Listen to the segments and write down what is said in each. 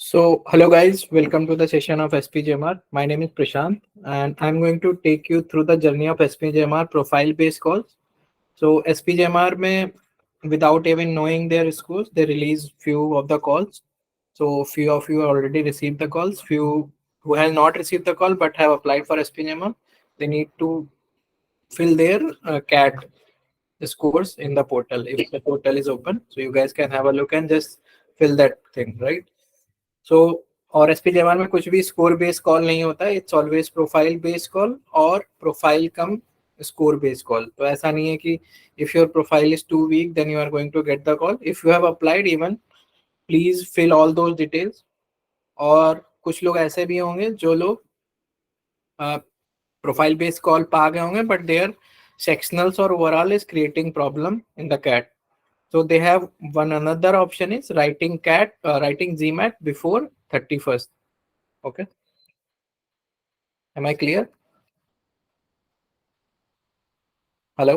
So, hello guys, welcome to the session of SPJIMR. My name is Prashant and I'm going to take you through the journey of SPJIMR profile based calls. So, SPJIMR में without even knowing their scores, they release few of the calls. So, few of you already received the calls, few who have not received the call but have applied for SPJIMR, they need to fill their CAT scores in the portal if the portal is open. So, you guys can have a look and just fill that thing, right? सो और एसपीजेआर में कुछ भी score based call नहीं होता है, it's always profile based call और profile cum score based call. तो ऐसा नहीं है कि if your profile is too weak then you are going to get the call. If you have applied even please fill all those details. और कुछ लोग ऐसे भी होंगे जो लोग प्रोफाइल बेस्ड कॉल पा गए होंगे बट देयर सेक्शनल्स और overall is creating problem in the CAT. So they have one another option is writing GMAT before 31st. Okay. Am I clear? Hello?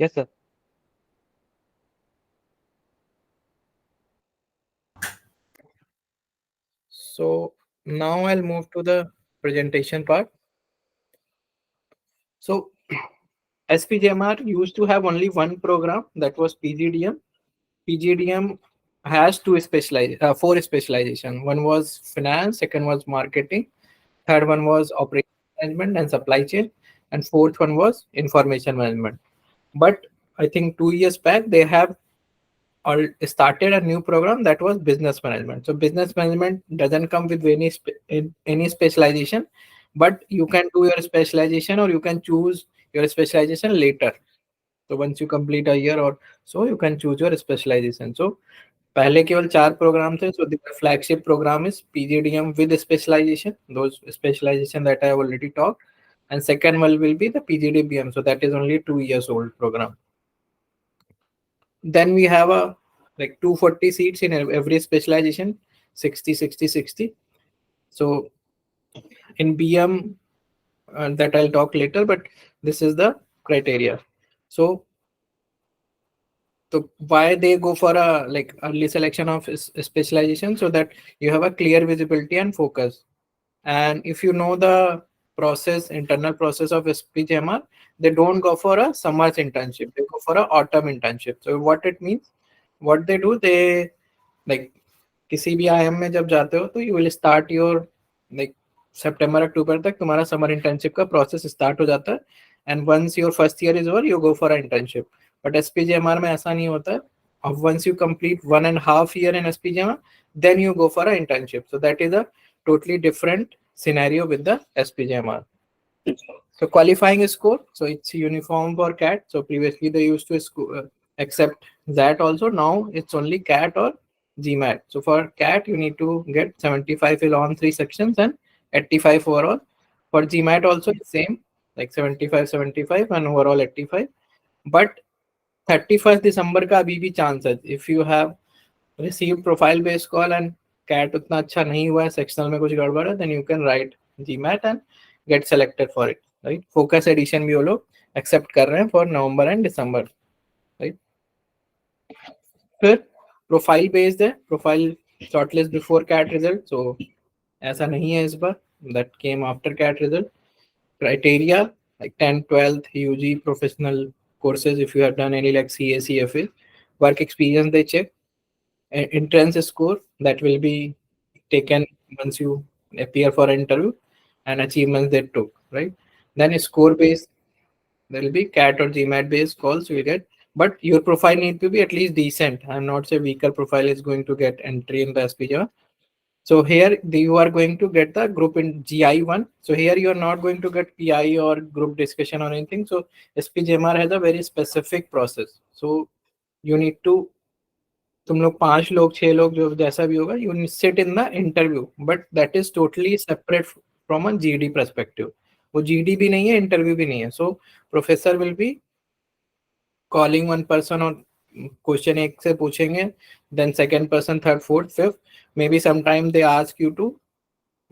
Yes, sir. So now I'll move to the presentation part. So SPJIMR used to have only one program, that was PGDM. PGDM has four specialization. One was finance, second was marketing, third one was operation management and supply chain, and fourth one was information management. But I think 2 years back they have started a new program that was business management. So business management doesn't come with any specialization, but you can do your specialization or you can choose your specialization later. So once you complete a year or so, you can choose your specialization. So पहले केवल 4 programme थे. So the flagship program is PGDM with specialization, those specialization that I have already talked, and second one will be the PGDBM. So that is only 2 years old program. Then we have a like 240 seats in every specialization, 60 60 60. So in BM that I'll talk later, but this is the criteria. So why they go for a like early selection of specialization, so that you have a clear visibility and focus. And if you know the internal process of SPJIMR, they don't go for a summer's internship, they go for a autumn internship. So what it means, what they do, they like किसी भी IIM में जब जाते हो तो you will start your like September October तक तुम्हारा summer internship का प्रोसेस स्टार्ट हो जाता है. And once your first year is over you go for internship. But SPJIMR में ऐसा नहीं होता है. अब once you complete 1.5 year in SPJIMR, then you go for an internship. So that is a totally different scenario with the SPJIMR. So qualifying score, so it's uniform for CAT. So previously they used to accept that also. Now it's only CAT or GMAT. So for CAT you need to get 75 on 3 sections and 85 overall. For GMAT also it's same, like 75 and overall 85. But 31st December का अभी भी chance है. If you have received profile based call and CAT उतना अच्छा नहीं हुआ है, sectional में कुछ गड़बड़ है, then you can write GMAT and get selected for it, right? Focus edition भी वो लोग accept कर रहे हैं for November and December, right? फिर प्रोफाइल बेस्ड है, profile shortlist before CAT result. So ऐसा नहीं है इस बार, that came after CAT result. Criteria like 10th 12th UG professional courses, if you have done any like CA CFA. Work experience they check. Entrance score that will be taken once you appear for an interview, and achievements they took, right? Then score based, there will be CAT or GMAT based calls you will get. But your profile need to be at least decent. I'm not saying weaker profile is going to get entry in the SPJIMR. So here you are going to get the group in GI1. So here you are not going to get PI or group discussion or anything. So SPJIMR has a very specific process. So you need to, तुम लोग 5 लोग 6 लोग जो जैसा भी होगा, you sit in the interview, but that is totally separate from a GD perspective. वो GD भी नहीं है, interview भी नहीं है. So professor will be calling one person और क्वेश्चन एक से पूछेंगे, then second person, third, fourth, fifth, may be sometime they ask you to,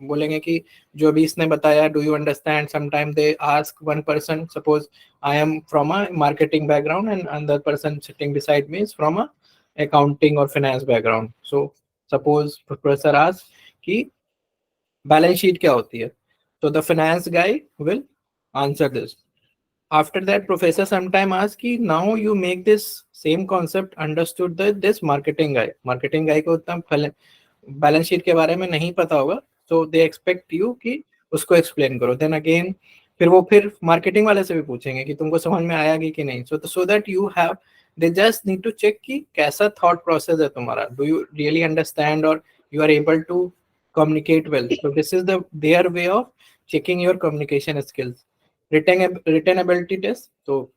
बोलेंगे कि जो भी इसने बताया do you understand. Sometime they ask one person, suppose I am from a marketing background and another person sitting beside me is from a accounting or finance background. So suppose professor asks कि balance sheet क्या होती है, so the finance guy will answer this. After that, professor sometime asks कि now you make this same concept understood the this marketing guy को उतना balance sheet के बारे में नहीं पता होगा, so they expect you कि उसको explain करो. Then again फिर मार्केटिंग वाले से भी पूछेंगे कि तुमको समझ में आया कि नहीं. So that you have, they just need to check कि कैसा thought process है तुम्हारा, do you really understand or you are able to communicate well. So this is their way of checking your communication skills. Written ability test, so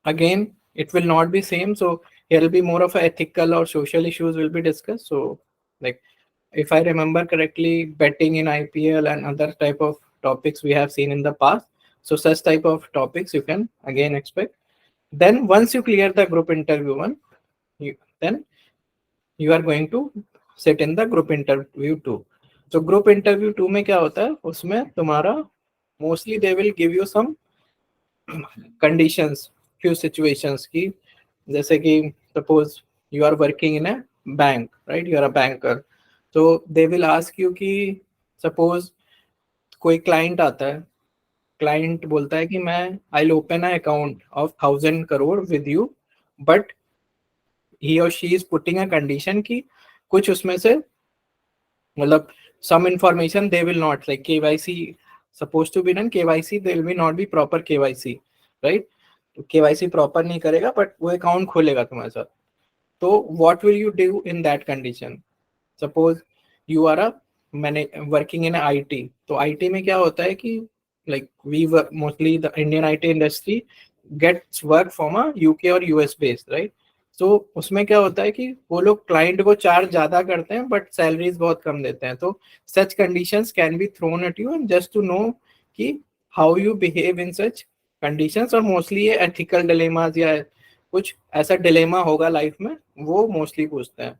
again it will not be same, so here will be more of a ethical or social issues will be discussed. So like if I remember correctly, betting in IPL and other type of topics we have seen in the past, so such type of topics you can again expect. Then once you clear the group interview one, then you are going to sit in the group interview 2. So group interview 2 में क्या होता है, उसमें तुम्हारा mostly they will give you some conditions, few situations की, जैसे कि suppose you are working in a bank, right, you are a banker, so they will ask you कि suppose कोई client आता है, client बोलता है कि मैं I'll open an account of 1,000 crore with you, but he or she is putting a condition कि कुछ उसमें से मतलब some information they will not, like KYC supposed to be done, KYC they will be not be proper KYC, right, तो KYC proper नहीं करेगा but वो account खोलेगा तुम्हारे साथ. तो what will you do in that condition? Suppose you are a working in IT, तो IT में क्या होता है कि like we work mostly the Indian IT industry gets work from a UK or US based, right. तो उसमें क्या होता है कि वो लोग क्लाइंट को चार्ज ज्यादा करते हैं बट सैलरीज बहुत कम देते हैं. तो such conditions can be thrown at you just to know कि how you behave in such conditions. और मोस्टली ये एथिकल डिलेमास या कुछ ऐसा डिलेमा होगा लाइफ में, वो मोस्टली पूछते हैं.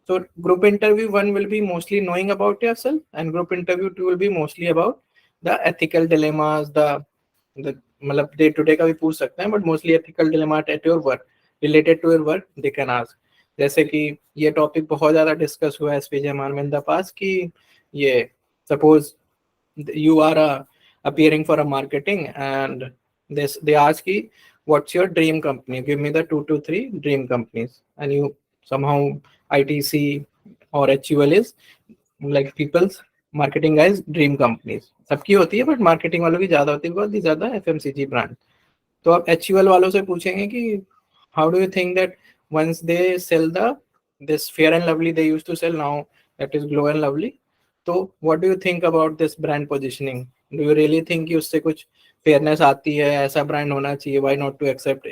So group interview 1 will be mostly knowing about yourself and group interview 2 will be mostly about the ethical dilemmas, the मतलब day to day का भी पूछ सकते हैं but mostly ethical dilemma at your work, related to your work they can ask. जैसे कि ये topic बहुत ज़्यादा डिस्कस हुआ है SPJIMR में in the past कि ये suppose you are appearing for a marketing and they ask you what's your dream company, give me the 2 to 3 dream companies, and you somehow ITC or HUL is like people's marketing guys dream companies. सबकी होती है but marketing वालों की ज़्यादा होती है because these are the FMCG brand. तो आप HUL वालों से पूछेंगे कि how do you think that once they sell this Fair and Lovely they used to sell, now that is Glow and Lovely, तो what do you think about this brand positioning? Do you really think कि उससे कुछ fairness आती है, ऐसा brand होना चाहिए, why not to accept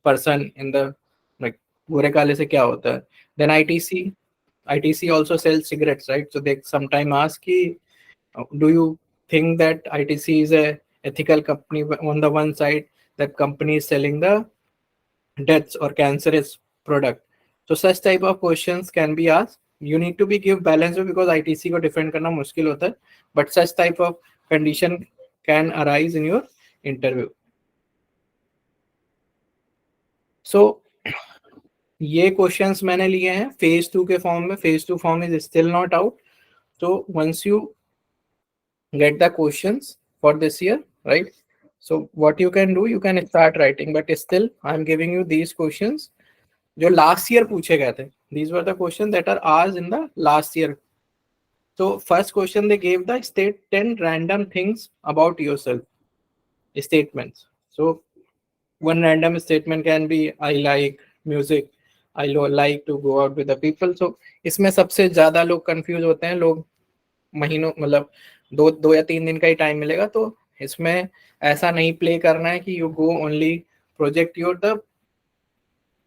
person in the like गोरे काले से क्या होता है? Then ITC also sells cigarettes, right? So they sometime ask कि do you think that ITC is a ethical company on the one side, that company is selling the deaths or cancerous product? So such type of questions can be asked. You need to be give balance because ITC को defend करना मुश्किल होता है, but such type of condition can arise in your interview. So ये questions मैंने लिए हैं phase 2 के फॉर्म में. Phase 2 form is still not out. So once you get the questions for this year, right, so what you can do, you can start writing, but still I'm giving you these questions जो last year पूछे गए थे. These were the questions that are asked in the last year. So first question they gave the state 10 random things about yourself, statements. So one random statement can be I like music, I like to go out with the people. So इसमें सबसे ज्यादा लोग confuse होते हैं. लोग महीनों मतलब दो या 3 दिन का ही टाइम मिलेगा, तो इसमें ऐसा नहीं प्ले करना है कि you go only project your the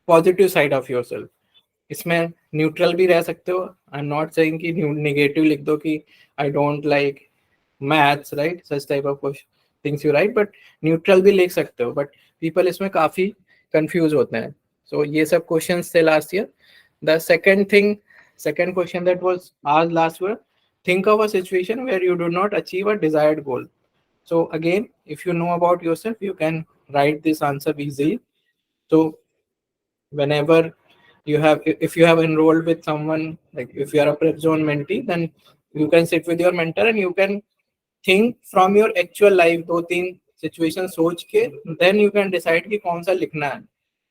positive side of yourself. इसमें न्यूट्रल भी रह सकते हो. आई एम नॉट सेइंग कि नेगेटिव लिख दो कि I don't like maths, right, such type of things you right, but neutral भी लिख सकते हो. बट पीपल इसमें काफी कंफ्यूज होते हैं. सो ये सब क्वेश्चंस थे last year. The second question that was asked last year, think of a situation where you do not achieve a desired goal. So again, if you know about yourself, you can write this answer easily. So whenever you have, if you have enrolled with someone, like if you are a Prepzone mentee, then you can sit with your mentor and you can think from your actual life, दो तीन situation सोच के then you can decide कि कौन सा लिखना है.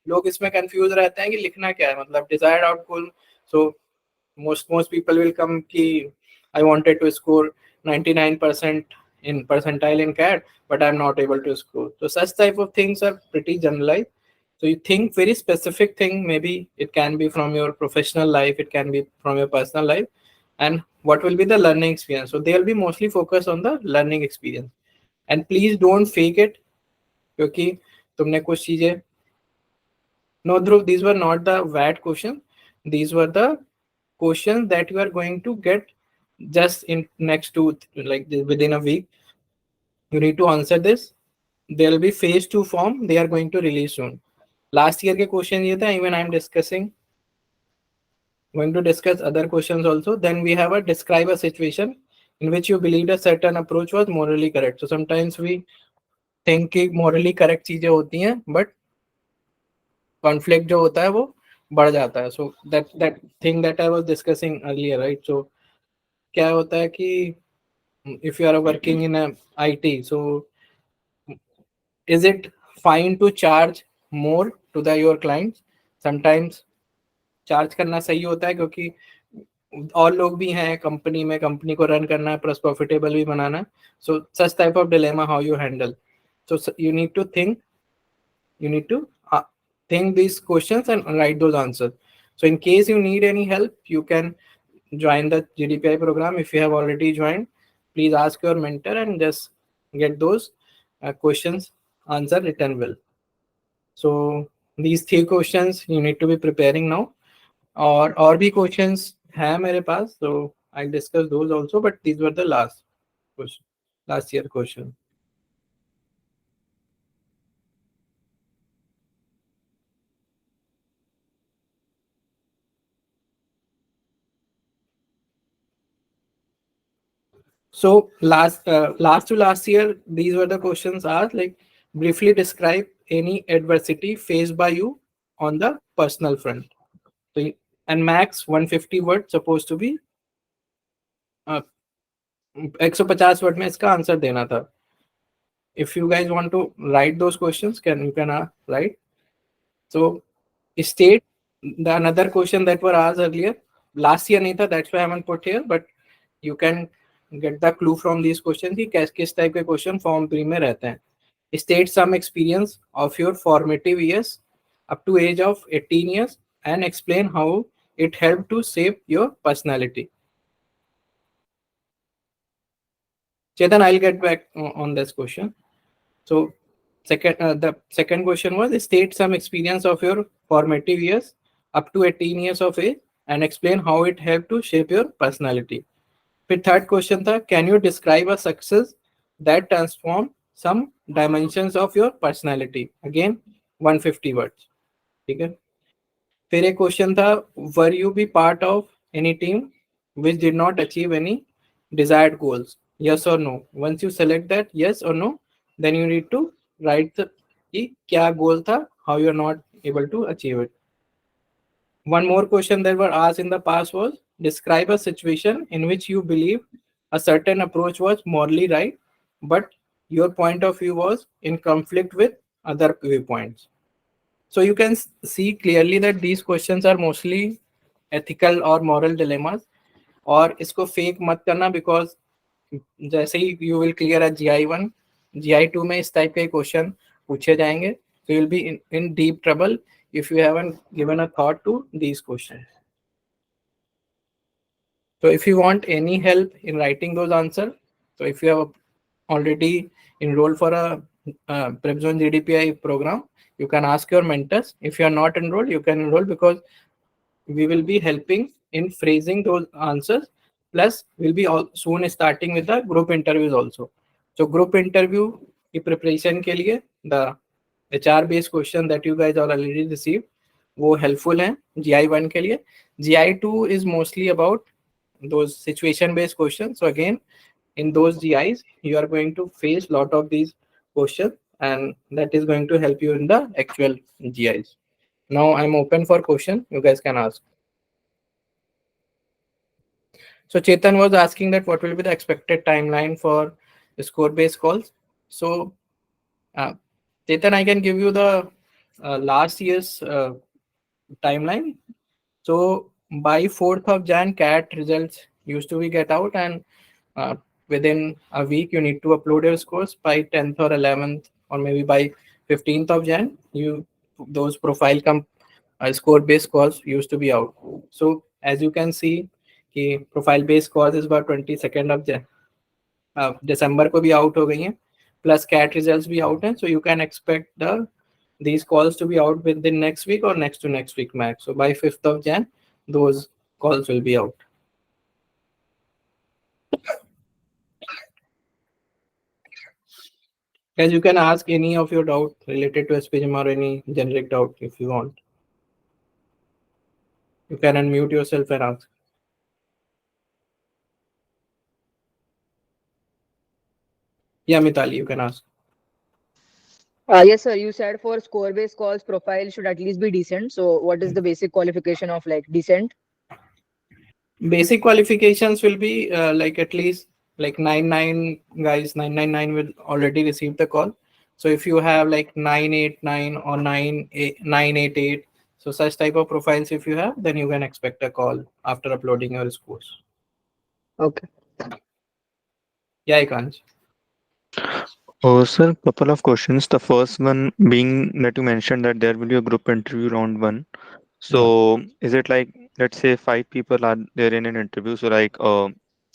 लोग इसमें कंफ्यूज रहते हैं कि लिखना क्या है, मतलब desired output. So most people will come ki I wanted to score 99% in percentile in CAT, but I'm not able to score. So such type of things are pretty generalized. So you think very specific thing, maybe it can be from your professional life, it can be from your personal life, and what will be the learning experience. So they'll be mostly focused on the learning experience. And please don't fake it, क्योंकि तुमने कुछ चीजें, no Dhruv, these were not the VAT question, these were the questions that you are going to get just in next to, like within a week. You need to answer this. There will be phase 2 form, they are going to release soon. Last year के question ये था, even I am discussing, going to discuss other questions also. Then we have a describe a situation in which you believed a certain approach was morally correct. So sometimes we think कि morally correct चीजें होती हैं, but conflict जो होता है वो बढ़ जाता है. So that thing that I was discussing earlier, right? So क्या होता है कि if you are working in a IT, so is it fine to charge more to the your clients? Sometimes charge करना सही होता है क्योंकि और लोग भी हैं कंपनी में, कंपनी को रन करना है प्लस प्रॉफिटेबल भी बनाना है. So such type of dilemma how you handle. So you need to think, you need to think these questions and write those answers. So in case you need any help, you can join the GDPI program. If you have already joined, please ask your mentor and just get those questions answer written well. So these 3 questions you need to be preparing now. और भी questions हैं मेरे पास, so I'll discuss those also, but these were the last year question. So last to last year, these were the questions asked, like briefly describe any adversity faced by you on the personal front. So and max 150 words supposed to be 150 word में इसका answer देना था. If you guys want to write those questions, you can write. So state the another question that were asked earlier. Last year नहीं था, that's why I haven't put here, but you can get the clue from these questions कि किस type के question form 3 में रहते हैं. State some experience of your formative years up to age of 18 years and explain how it helped to shape your personality. Chetan, I'll get back on this question. So the second question was state some experience of your formative years up to 18 years of age and explain how it helped to shape your personality. फिर third question था can you describe a success that transform some dimensions of your personality. Again 150 words. ठीक है. फिर एक question था were you be part of any team which did not achieve any desired goals, yes और no. Once you select that yes और no, then you need to write कि क्या goal था, how you are not able to achieve it. One more question that were asked in the past was describe a situation in which you believe a certain approach was morally right, but your point of view was in conflict with other viewpoints. So you can see clearly that these questions are mostly ethical or moral dilemmas. और इसको fake मत करना because जैसे ही you will clear a GI1, GI2 में इस type के question पूछे जाएंगे. So you'll be in deep trouble if you haven't given a thought to these questions. So if you want any help in writing those answers, so if you have already enrolled for a Prepzone GDPI program, you can ask your mentors. If you are not enrolled, you can enroll because we will be helping in phrasing those answers. Plus, we'll be soon starting with the group interviews also. So group interview की preparation के लिए the HR based question that you guys are already received वो helpful हैं GI1 के लिए. GI2 is mostly about those situation based questions. So again, in those GIs, you are going to face lot of these questions and that is going to help you in the actual GIs. Now I'm open for question. You guys can ask. So Chetan was asking that what will be the expected timeline for score-based calls. So Chetan, I can give you the last year's timeline. So by 4th of Jan, CAT results used to be get out, and within a week you need to upload your scores. By 10th or 11th or maybe by 15th of Jan, those profile score based scores used to be out. So as you can see, profile based scores is about 22nd of December को भी out हो गई हैं, plus CAT results भी out हैं, so you can expect these calls to be out within next week or next to next week max. So by 5th of Jan, those calls will be out. Guys, you can ask any of your doubt related to SPJIMR or any generic doubt if you want. You can unmute yourself and ask. Yeah, Mitali, you can ask. Yes, sir. You said for score-based calls, profile should at least be decent. So, what is the basic qualification of like decent? Basic qualifications will be like at least like 999 guys. 999 will already receive the call. So if you have like 989 or 988, so such type of profiles if you have, then you can expect a call after uploading your scores. Okay. Yeah, Ikanj. Oh, sir, couple of questions. The first one being that you mentioned that there will be a group interview round one. So is it like, let's say 5 people are there in an interview, so like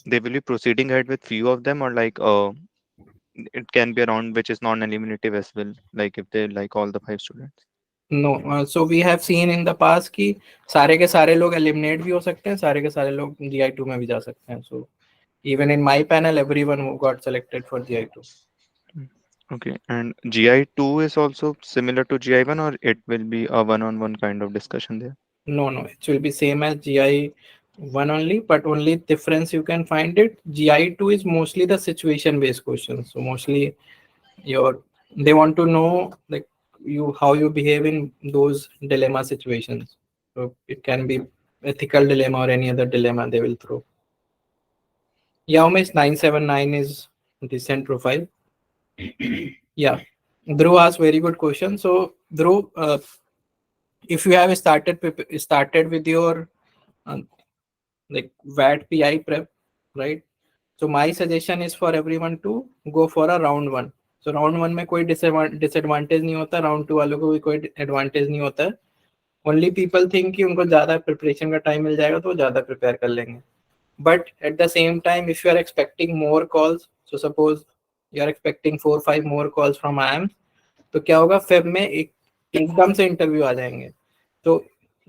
they will be proceeding ahead with few of them, or like it can be a round which is non-eliminative as well, like if they like all the 5 students. No, so we have seen in the past कि सारे के सारे लोग eliminate भी हो सकते हैं, सारे के सारे लोग GI2 में भी जा सकते हैं. So even in my panel, everyone who got selected for GI2. Okay, and GI2 is also similar to GI1, or it will be a one-on-one kind of discussion there? No, it will be same as GI1 only, but only difference you can find it. GI2 is mostly the situation-based questions. So mostly they want to know like how you behave in those dilemma situations. So it can be ethical dilemma or any other dilemma they will throw. Yeah, Umesh, 979 is decent profile. Yeah, Dhruv asked very good question. So Dhruv, if you have started with your like VAT PI prep, right? So my suggestion is for everyone to go for a round one. So round one में कोई disadvantage नहीं होता, round two वालों को भी कोई advantage नहीं होता है. Only people think कि उनको ज़्यादा preparation का time मिल जाएगा तो वो ज़्यादा prepare कर लेंगे. But at the same time, if you are expecting more calls, so suppose you are expecting 4-5 more calls from IIM, तो क्या होगा Feb में एकदम से interview आ जाएंगे. So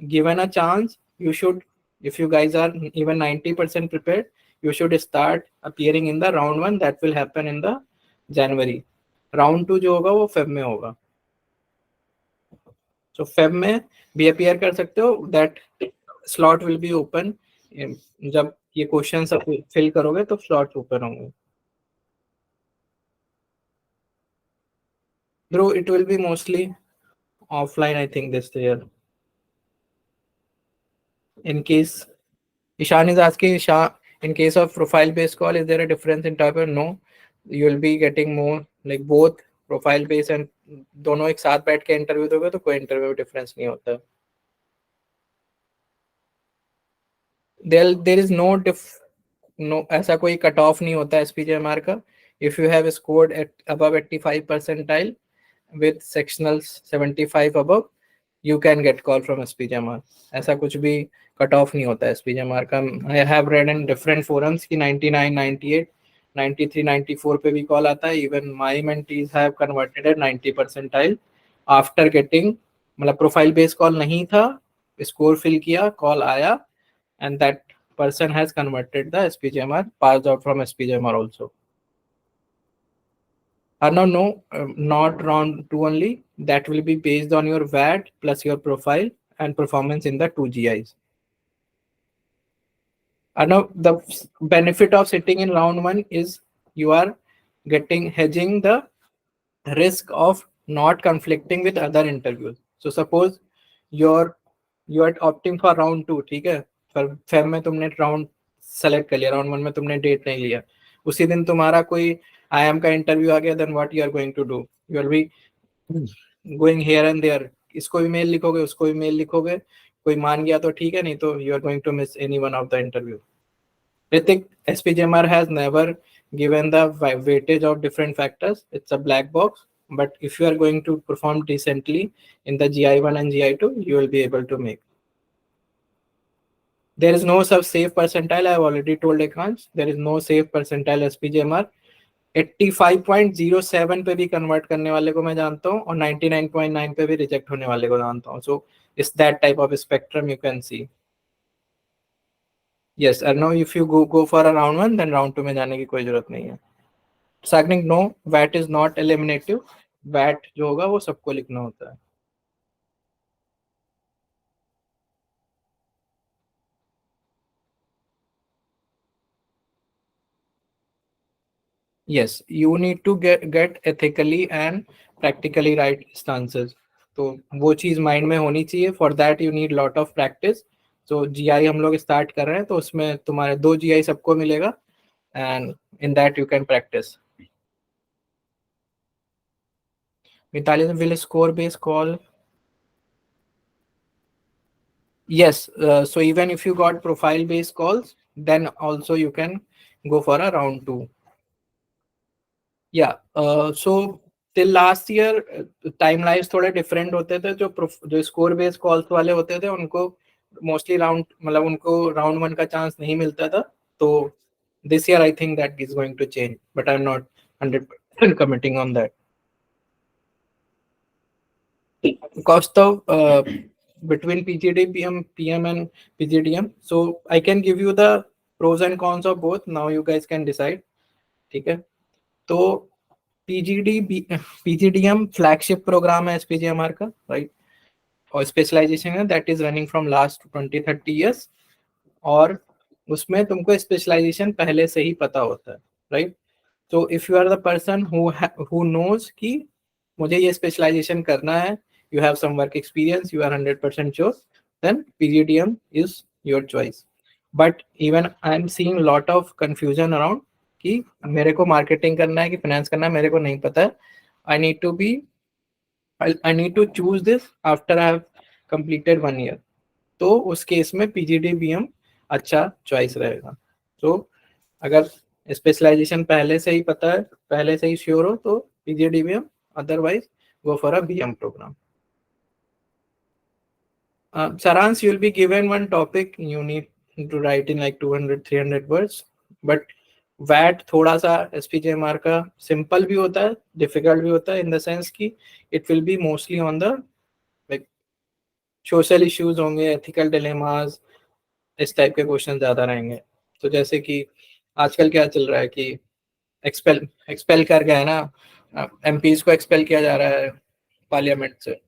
given a chance, you should, if you guys are even 90% prepared, you should start appearing in the round one that will happen in the January. Round two जो होगा वो Feb में होगा. So Feb में भी appear कर सकते हो. That slot will be open. जब ये क्वेश्चन सब फिल करोगे तो स्लॉट्स ओपन होंगे. Bro, it will be mostly offline, I think, this year. In case Ishan is asking, in case of profile-based call, is there a difference in type of? No, you will be getting more like both profile-based and दोनों एक साथ बैठ के interview दोगे तो कोई interview में difference नहीं होता. There is no ऐसा कोई कट ऑफ नहीं होता है SPJIMR का. If you have scored at above 85 percentile with sectionals 75 above, you can get call from SPJIMR. ऐसा कुछ भी कट ऑफ नहीं होता है SPJIMR का. I have read in different forums कि 99, 98, 93, 94 पे भी कॉल आता है. Even my mentees have converted at 90 percentile after getting, मतलब प्रोफाइल बेस्ड कॉल नहीं था, स्कोर फिल किया, कॉल आया, and that person has converted the SPJIMR, passed out from SPJIMR also. No, not round two only. That will be based on your VAT plus your profile and performance in the 2 GIs. Now the benefit of sitting in round one is you are hedging the risk of not conflicting with other interviews. So suppose you are opting for round 2, ठीक है, पर Feb में तुमने round select कर लिया, round 1 में तुमने date नहीं लिया, उसी दिन तुम्हारा कोई IIM का इंटरव्यू आ गया, then what you are going to do, you are be going here and there, इसको भी मेल लिखोगे, उसको भी मेल लिखोगे, कोई मान गया तो ठीक है, नहीं तो you are going to miss any one of the interview. Ritik, SPJIMR has never given the weightage of different factors. It's a black box. But if you are going to perform decently in the GI1 and GI2, you will be able to make. There is no such safe percentile. I have already told Ekransh. There is no safe percentile SPJIMR. 85.07 पे भी convert करने वाले को मैं जानता हूँ और 99.9 पे भी रिजेक्ट होने वाले को जानता हूँ. So it's that type of spectrum you can see. Yes, I know if you go for a round 1, then round 2 में जाने की कोई जरूरत नहीं है. Sagnik, no, VAT is not eliminative. VAT जो होगा वो सबको लिखना होता है. Yes, you need to get ethically and practically right stances. तो वो चीज माइंड में होनी चाहिए. For that you need lot of practice. So GI हम लोग स्टार्ट कर रहे हैं, तो उसमें तुम्हारे 2 GI सबको मिलेगा, and in that you can practice. Mitali, will score based call? Yes, so even if you got profile based calls, then also you can go for a round 2. Yeah, so till last year timelines थोड़े different होते थे. जो score based calls वाले होते थे उनको mostly मतलब उनको round 1 का chance नहीं मिलता था. तो this year I think that is going to change, but I'm not 100% committing on that. Cost of between PGD, PM and PGDM. So I can give you the pros and cons of both. Now you guys can decide. ठीक है, तो PGDM flagship program है SPJIMR का, right? और specialization है that is running from last 20-30 years. और उसमें तुमको specialization पहले से ही पता होता है, right? So if you are the person who knows कि मुझे ये specialization करना है, you have some work experience, you are 100% sure, then PGDM is your choice. But even I am seeing lot of confusion around कि मेरे को marketing करना है कि finance करना है, मेरे को नहीं पता है. I need to choose this after I have completed 1 year. तो उस केस में PGDBM अच्छा choice रहेगा. So अगर specialization पहले से ही पता है, पहले से ही sure हो, तो PGDBM, otherwise go for a BM program. Saransh, you will be given one topic, you need to write in like 200-300 words, but VAT थोड़ा सा SPJIMR का simple भी होता है, difficult भी होता है, in the sense कि it will be mostly on the like social issues होंगे, ethical dilemmas, इस टाइप के क्वेश्चन ज्यादा रहेंगे. तो जैसे कि आजकल क्या चल रहा है कि एक्सपेल कर गया है ना, MPs को एक्सपेल किया जा रहा है पार्लियामेंट से.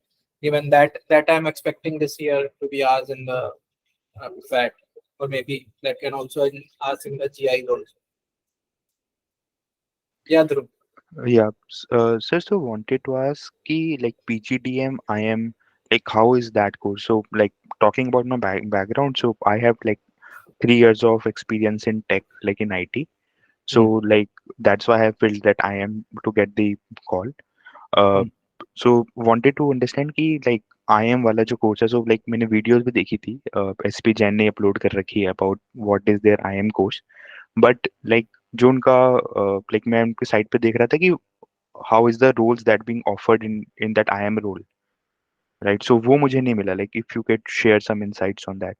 Even that I'm expecting this year to be asked in the VAT, or maybe that can also ask in the GI also. Yeah, Dhruv. Yeah, sir, so wanted to ask ki like PGDM, IM, like how is that course? So like talking about my background, so I have like 3 years of experience in tech, like in IT. So like that's why I have filled that IM to get the call. So wanted to understand कि like IM वाला जो course है, so like मैंने videos भी देखी थी, SP Jain ने upload कर रखी है about what is their IM course, but like जो उनका like मैं उनके site पे देख रहा था कि how is the roles that being offered in that IM role, right? So वो मुझे नहीं मिला, like if you could share some insights on that.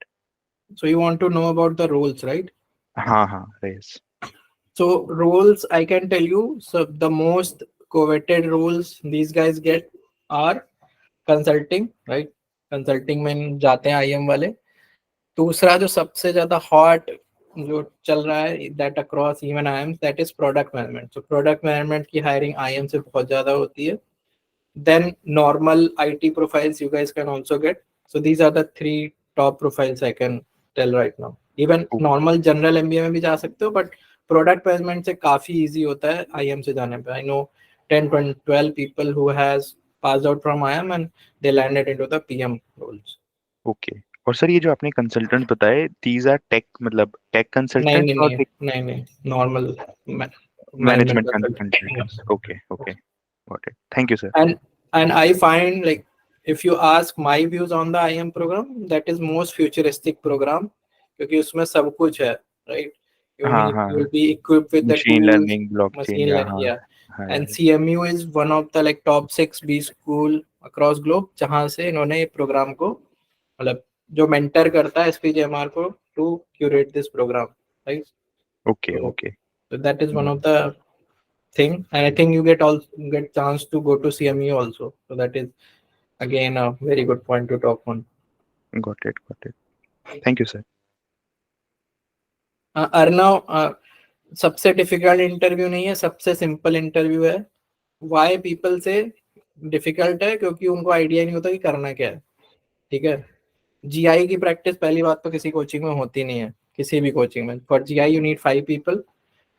So you want to know about the roles, right? हाँ, yes. So roles, I can tell you, so the most coveted roles these guys get are consulting, right? Consulting में जाते हैं IM वाले. दूसरा जो सबसे ज्यादा hot जो चल रहा है that across even IIMs, that is product management. So product management की hiring IIM से बहुत ज्यादा होती है. Then normal IT profiles you guys can also get. So these are the 3 top profiles I can tell right now. Even normal general MBA में भी जा सकते हो, but product management से काफी easy होता है IIM से जाने पे. I know 10-12 people who has passed out from IIM and they landed into the PM roles. Okay. और सर ये जो आपने कंसल्टेंट बताए, दीज आर टेक मतलब टेक नहीं कंसल्टेंट नहीं और नहीं नहीं नहीं normal management management consultants? Okay okay, got it, thank you sir. and I find like if you ask my views on the IIM program, that is most futuristic program क्योंकि उसमें सब कुछ है, right? हाँ You हाँ, will be equipped with the machine tools, learning, blockchain, machine या learning, हाँ yeah. हाँ And यार। CMU is one of the like top 6 B school across globe जहाँ से इन्होंने ये प्रोग्राम को मतलब जो मेंटर करता है SPJIMR को to curate this program, right? Okay okay, So that is one of the thing, and I think you get chance to go to CMU also. So that is again a very good point to talk on. Got it, thank you sir. Arnav सबसे difficult interview नहीं है, सबसे simple interview है। Why people से difficult है क्योंकि उनको idea नहीं होता कि करना क्या है, ठीक है। जीआई की प्रैक्टिस पहली बात तो किसी कोचिंग में होती नहीं है, किसी भी कोचिंग में। For GI you need 5 people,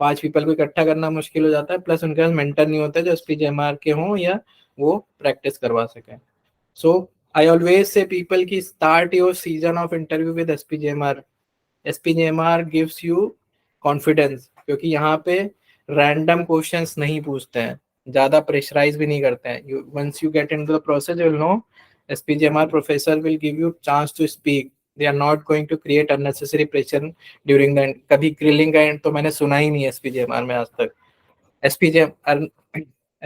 5 people को इकट्ठा करना मुश्किल हो जाता है, प्लस उनके पास मेंटर नहीं होते जो एसपीजेएमआर के हों या वो प्रैक्टिस करवा सकें। So I always say people ki start your season of interview with SPJIMR. SPJIMR gives you confidence क्योंकि यहाँ पे random questions नहीं पूछते हैं, ज़्यादा प्रेशराइज भी नहीं करते हैं। Once you get into the process, you will know SPJIMR professor will give you chance to speak. They are not going to create unnecessary pressure during the end. कभी grilling का एंड तो मैंने सुना ही नहीं है SPJIMR में आज तक।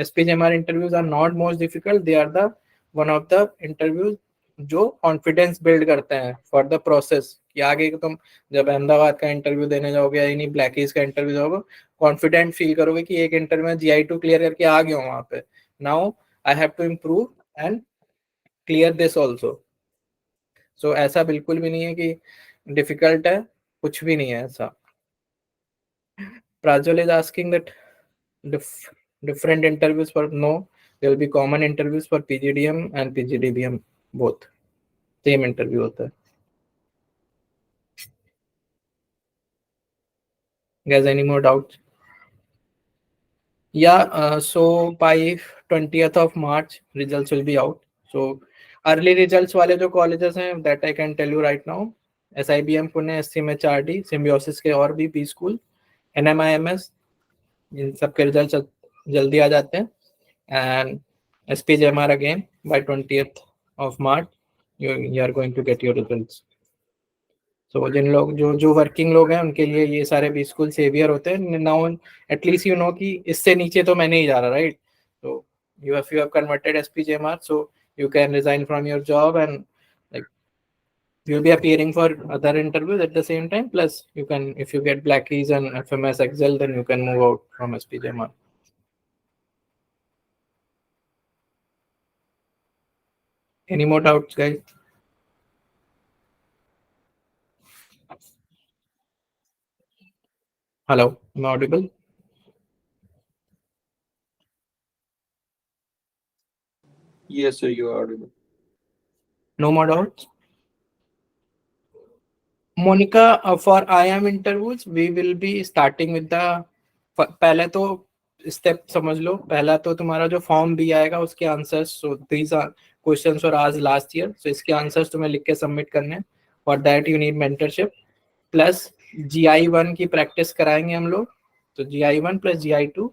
SPJIMR interviews are not most difficult. They are the one of the interviews जो कॉन्फिडेंस बिल्ड करते हैं फॉर द प्रोसेस कि आगे तुम जब अहमदाबाद का इंटरव्यू देने जाओगे या इन्हीं ब्लैकीज का इंटरव्यू जाओगे, कॉन्फिडेंट फील करोगे कि एक इंटरव्यू में GI2 क्लियर करके आ गया हूँ वहां पे, now I have to improve and clear this also. So ऐसा बिल्कुल भी नहीं है कि डिफिकल्ट है, कुछ भी नहीं है ऐसा। Prajwal is asking that different interviews for no, there will be common interviews for PGDM and PGDBM both. Same interview होता है. Guys, any more doubts? Yeah, so by 20th of March, results will be out. So early results वाले जो colleges हैं, that I can tell you right now. SIBM Pune, SCMHRD, Symbiosis के और भी B school, NMIMS, इन सब के result जल्दी आ जाते हैं। And SPJIMR again by 20th of March you are going to get your results. So जिन लोग जो वर्किंग लोग हैं उनके लिए ये सारे भी स्कूल सेवियर होते हैं। नाउ एटलीस्ट यू नो कि इससे नीचे तो मैं नहीं जा रहा, राइट? तो you have converted SPJIMR, so you can resign from your job and like you'll be appearing for other interviews at the same time, plus you can, if you get blackies and FMS Excel, then you can move out from SPJIMR. Any more doubts, guys? Hello, am I audible? Yes, sir, you are audible. No more doubts? Monica, for IIM interviews, we will be starting with the पहले तो step समझ लो। पहला तो तुम्हारा जो form भी आएगा उसके answers, so these are questions for आज लास्ट ईयर, सो इसके आंसर्स तुम्हें लिख के सबमिट करने हैं। For that you need mentorship, plus GI1 की प्रैक्टिस कराएंगे हम लोग, तो GI1 प्लस GI2,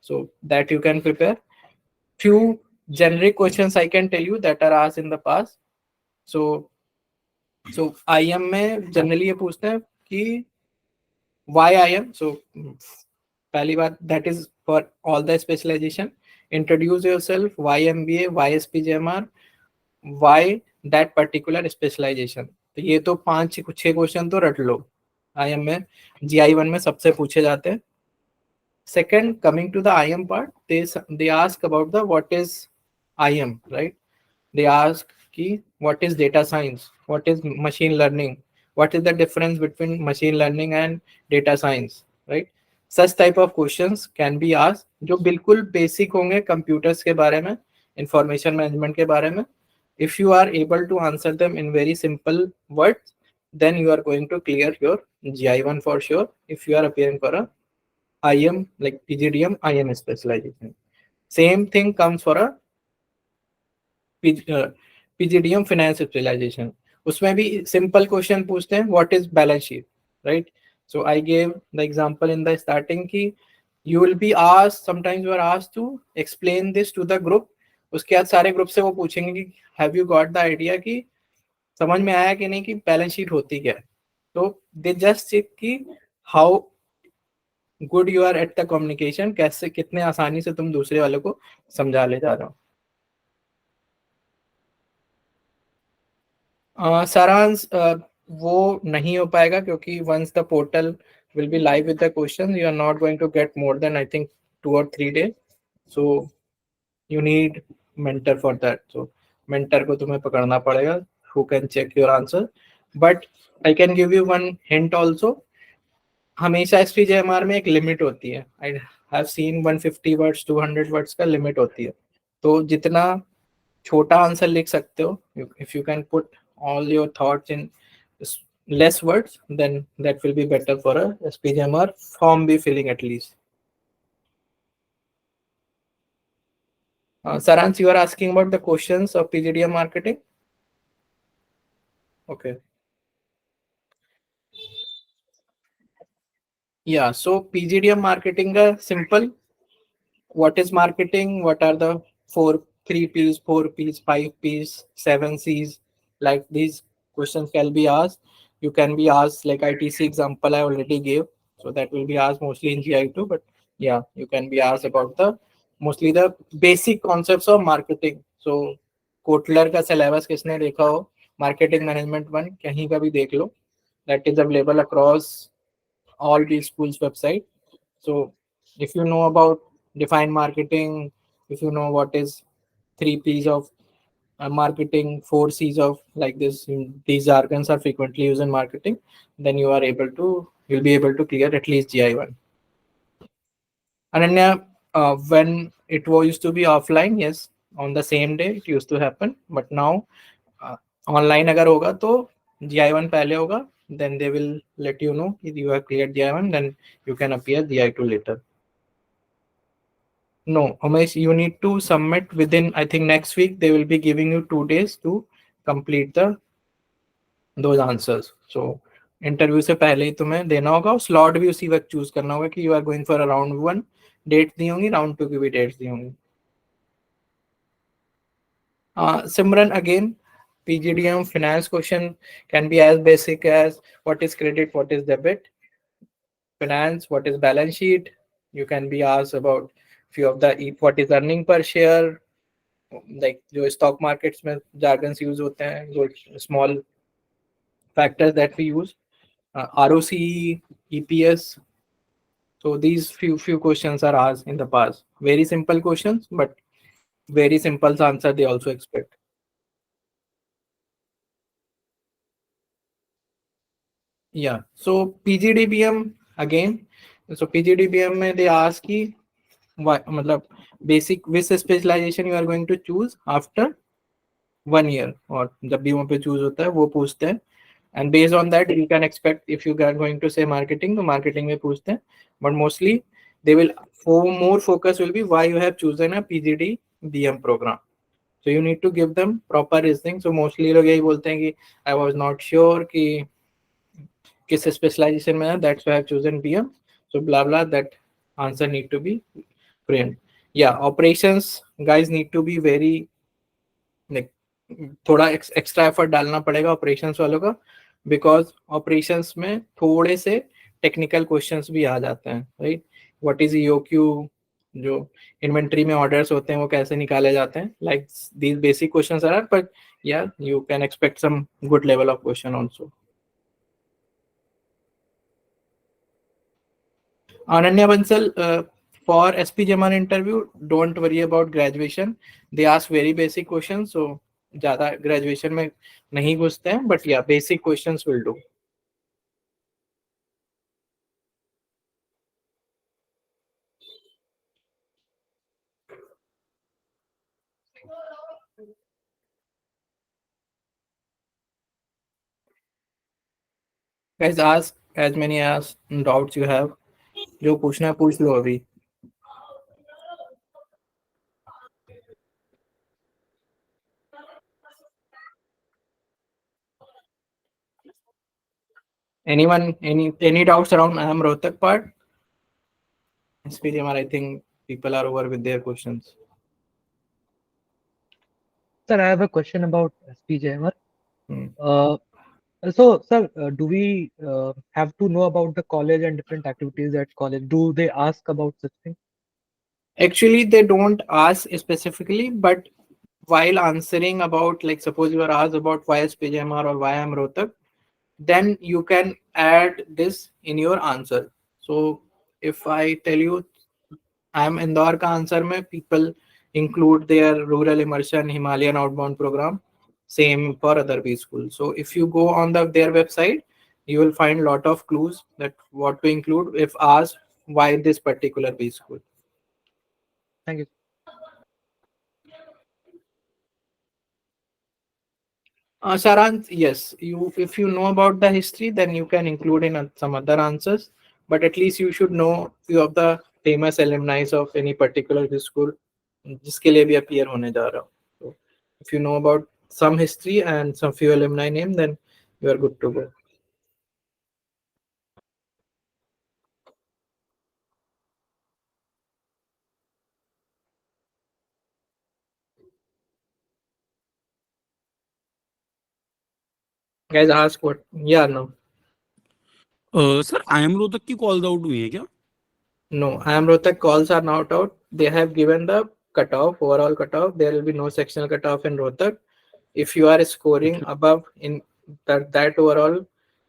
so that you can prepare. Few generic questions I can tell you that are asked in the past. So IIM में generally ये पूछते हैं कि why IIM. So पहली बात, that is for all the specialization. Introduce yourself, why MBA, why SPJIMR, why that particular specialization. तो ये तो 5-6 क्वेश्चन तो रट लो। IIM में GI1 में सबसे पूछे जाते हैं। Second, coming to the IIM part, they ask about the what is IIM, right? They ask ki what is data science, what is machine learning, what is the difference between machine learning and data science, right? Such type of questions can be asked जो बिल्कुल basic होंगे computers के बारे में, information management के बारे में. If you are able to answer them in very simple words, then you are going to clear your GI1 for sure if you are appearing for a IIM like PGDM IIM specialization. Same thing comes for a PGDM finance specialization. उसमें भी simple question पूछते हैं, what is balance sheet, right? So I gave the example in the starting कि you will be asked, sometimes you are asked to explain this to the group. उसके बाद सारे group से वो पूछेंगे कि have you got the idea कि समझ में आया कि नहीं कि बैलेंस शीट होती क्या है. तो दे जस्ट चेक कि how good you are at the communication, कैसे कितने आसानी से तुम दूसरे वाले को समझा ले जा रहे हो. सारांश वो नहीं हो पाएगा क्योंकि once the portal will be live with the question, you are not going to get more than I think 2 or 3 days. So you need mentor for that. So mentor को तुम्हें पकड़ना पड़ेगा who can check your answer. But I can give you one hint also. हमेशा SPJIMR में एक limit होती है. I have seen 150 words 200 words का लिमिट होती है. तो जितना छोटा आंसर लिख सकते हो, if you can put all your thoughts in less words, then that will be better for a SPJIMR form be filling at least. Saransh, you are asking about the questions of PGDM marketing. Okay. Yeah, so PGDM marketing का simple. What is marketing? What are the 3 P's, 4 P's, 5 P's, 7 C's? Like these questions can be asked. You can be asked like ITC example I already gave. So that will be asked mostly in GI2. But yeah, you can be asked about the mostly the basic concepts of marketing. So Kotler का syllabus किसने देखा हो, marketing management 1 कहीं का भी देख लो. That is available across all these schools website. So if you know about define marketing, if you know what is 3 P's of marketing, 4 C's of like this, these jargons are frequently used in marketing, then you'll be able to clear at least GI1. Ananya, when it used to be offline, yes, on the same day it used to happen, but now online agar hoga to GI1 pehle hoga, then they will let you know if you have cleared GI1, then you can appear GI2 later. No, Umesh, you need to submit within, I think next week, they will be giving you 2 days to complete those answers. So interview से पहले ही तुम्हें देना होगा, और slot भी उसी वक्त choose करना होगा कि you are going for round 1, date दी होंगी, राउंड 2 की भी डेट्स दी होंगी. Simran, again, PGDM finance question can be as basic as what is credit, what is debit, finance, what is balance sheet. You can be asked about few of the what is earning per share, like जो stock markets में jargons use होते हैं, जो small factors that we use, ROCE, EPS. So these few questions are asked in the past. Very simple questions, but very simple answer they also expect. Yeah. So PGDBM again. So PGDBM में they ask कि मतलब basic which specialization you are going to choose after 1 year, और जब भी वहाँ पे choose होता है वो पूछते हैं, and based on that you can expect if you are going to say marketing तो marketing में पूछते हैं, but mostly they will more focus will be why you have chosen a PGDBM program. So you need to give them proper reasoning. So mostly लोग यही बोलते हैं कि I was not sure कि किस specialization में है, that's why I have chosen BM. So blah blah, that answer need to be framed. Yeah, operations guys need to be very like थोड़ा एक्स्ट्रा एफर्ट डालना पड़ेगा ऑपरेशंस वालों का, because operations में थोड़े से टेक्निकल क्वेश्चंस भी आ जाते हैं, राइट. व्हाट इज ईओक्यू, जो इन्वेंट्री में ऑर्डर्स होते हैं वो कैसे निकाले जाते हैं, like these basic questions are, but yeah you can expect some good level of question also. Ananya Bansal, for SPJIMR interview, don't worry about graduation. They ask very basic questions, so ज़्यादा graduation में नहीं घुसते हैं, but yeah, basic questions will do. Guys, ask as many as doubts you have. जो पूछना है पूछ लो अभी. Anyone, any doubts around IIM Rohtak part? SPJIMR, I think people are over with their questions. Sir, I have a question about SPJIMR. Hmm. So, sir, do we have to know about the college and different activities at college? Do they ask about such things? Actually, they don't ask specifically, but while answering about, like, suppose you are asked about why SPJIMR or why I'm Rohtak, then you can add this in your answer. So if I tell you I'm Indore ka answer mein, people include their rural immersion Himalayan outbound program, same for other B schools. So if you go on their website, you will find lot of clues that what to include if asked why this particular B school. Thank you. Sarant, yes, you if you know about the history, then you can include in some other answers. But at least you should know few of the famous alumni of any particular school, जिसके लिए भी appear होने जा रहा हो. So if you know about some history and some few alumni name, then you are good to go. Guys, ask what? Yeah, no. Sir IIM Rohtak की calls out हुई है क्या? No, IIM Rohtak calls are not out. They have given the cutoff, overall cutoff. There will be no sectional cutoff in Rohtak. If you are scoring above in that overall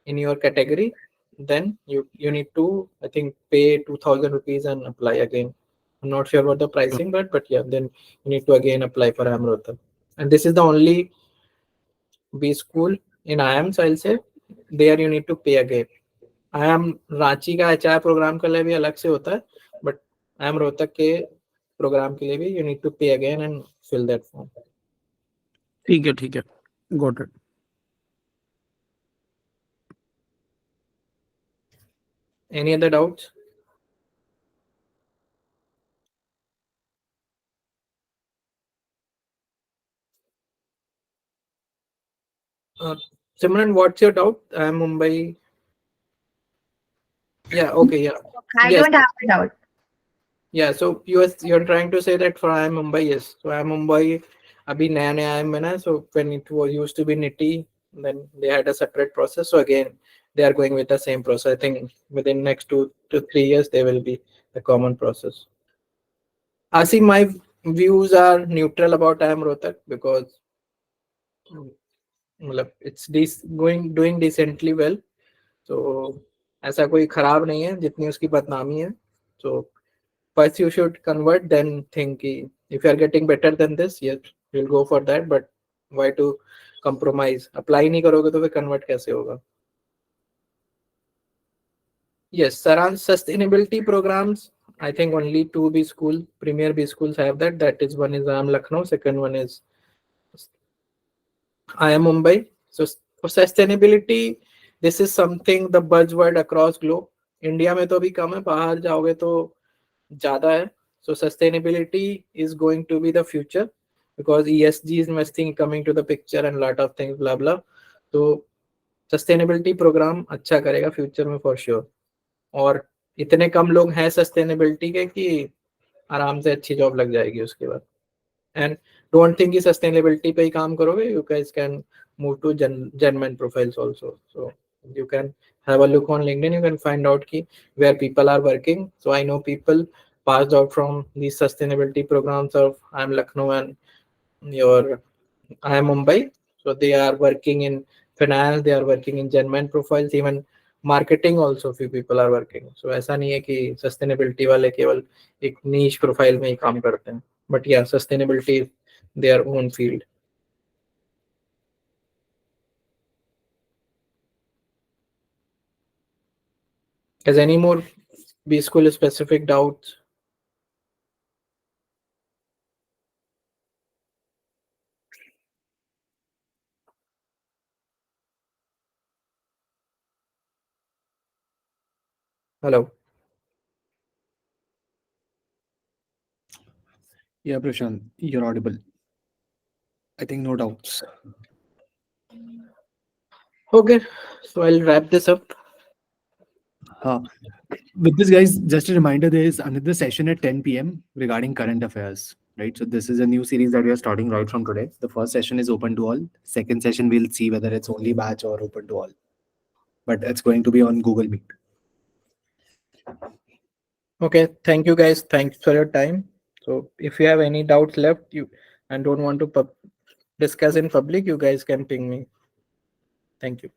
in your category, then you need to, I think, pay 2,000 rupees and apply again. I'm not sure about the pricing, but yeah, then you need to again apply for IIM Rohtak. And this is the only B school in IIM, so I'll say there you need to pay again. IIM Ranchi का HR programme के लिए भी अलग से होता है, but IIM Rohtak के programme के लिए भी you need to pay again and fill that form. ठीक है, got it. Any other doubts? Simran, what's your doubt? I am Mumbai. Yeah, okay, yeah. I Yes. don't have a doubt. Yeah, so you're trying to say that for I am Mumbai, yes. So I am Mumbai, abhi naya naya I am na. So when it was used to be NITI, then they had a separate process. So again, they are going with the same process. I think within next 2 to 3 years, there will be a common process. I see my views are neutral about I am Rohtak because it's doing decently well. So ऐसा कोई खराब नहीं है जितनी उसकी बदनामी है. So first you should convert, then think if you are getting better than this, yes, you'll go for that. But why to compromise? Apply नहीं करोगे तो फिर convert कैसे होगा? Yes, Saran, sustainability programs. I think only 2 B school, premier B schools have that. That is, one is IIM Lucknow, second one is IIM Mumbai. So for sustainability, this is something the buzzword across globe. India में तो अभी कम है, बाहर जाओगे तो ज़्यादा है. So sustainability is going to be the future because ESG investing coming to the picture and lot of things, blah blah. So sustainability program अच्छा करेगा future में for sure. और इतने कम लोग हैं sustainability के कि आराम से अच्छी जॉब लग जाएगी उसके बाद. And don't think कि sustainability पे ही काम करोगे. You guys can move to German profiles also. So you can have a look on LinkedIn. You can find out ki where people are working. So I know people passed out from these sustainability programs of IIM Lucknow and your IIM Mumbai. So they are working in finance. They are working in German profiles. Even marketing also few people are working. So ऐसा नहीं है कि sustainability वाले केवल एक niche profile में ही काम करते हैं. But yeah, sustainability is their own field. Has any more B school specific doubts? Hello. Yeah, Prashant, you're audible. I think no doubts. Okay, so I'll wrap this up. With this, guys, just a reminder, there is another session at 10 p.m. regarding current affairs, right? So this is a new series that we are starting right from today. The first session is open to all. Second session, we'll see whether it's only batch or open to all. But it's going to be on Google Meet. Okay, thank you guys. Thanks for your time. So if you have any doubts left, and don't want to discuss in public, you guys can ping me. Thank you.